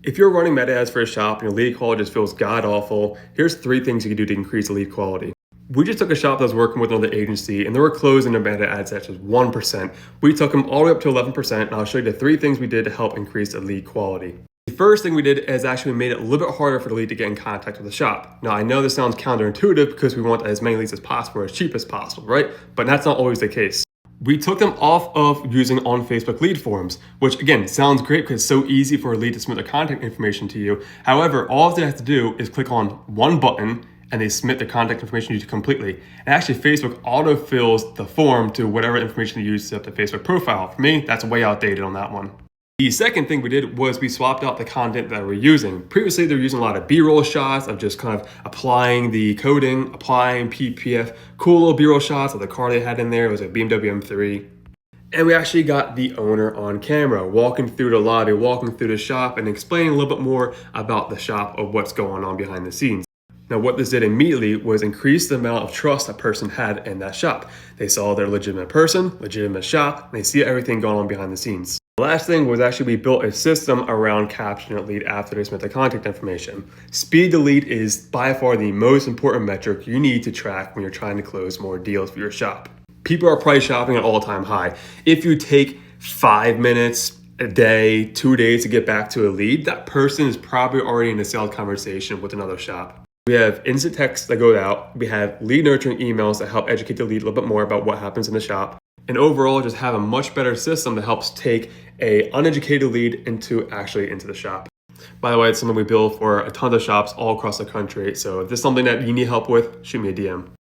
If you're running meta ads for a shop and your lead quality just feels god awful, here's 3 things you can do to increase the lead quality. We just took a shop that was working with another agency and they were closing their meta ad sets just 1%. We took them all the way up to 11%, and I'll show you the 3 things we did to help increase the lead quality. The first thing we did is actually made it a little bit harder for the lead to get in contact with the shop. Now, I know this sounds counterintuitive because we want as many leads as possible, as cheap as possible, right? But that's not always the case. We took them off of using on Facebook lead forms, which again sounds great because it's so easy for a lead to submit their contact information to you. However, all they have to do is click on one button and they submit their contact information to you completely. And actually, Facebook autofills the form to whatever information you use to set up the Facebook profile. For me, that's way outdated on that one. The second thing we did was we swapped out the content that we're using. Previously, they were using a lot of B-roll shots of just kind of applying the coding, applying PPF, cool little B-roll shots of the car they had in there. It was a BMW M3. And we actually got the owner on camera, walking through the lobby, walking through the shop, and explaining a little bit more about the shop of what's going on behind the scenes. Now, what this did immediately was increase the amount of trust that person had in that shop. They saw they're a legitimate person, legitimate shop, and they see everything going on behind the scenes. The last thing was actually we built a system around capturing a lead after they submit the contact information. Speed to lead is by far the most important metric you need to track when you're trying to close more deals for your shop. People are price shopping at all-time high. If you take 5 minutes, a day, 2 days to get back to a lead, that person is probably already in a sales conversation with another shop. We have instant texts that go out. We have lead nurturing emails that help educate the lead a little bit more about what happens in the shop. And overall, just have a much better system that helps take a uneducated lead into the shop. By the way, it's something we build for a ton of shops all across the country. So if this is something that you need help with, shoot me a DM.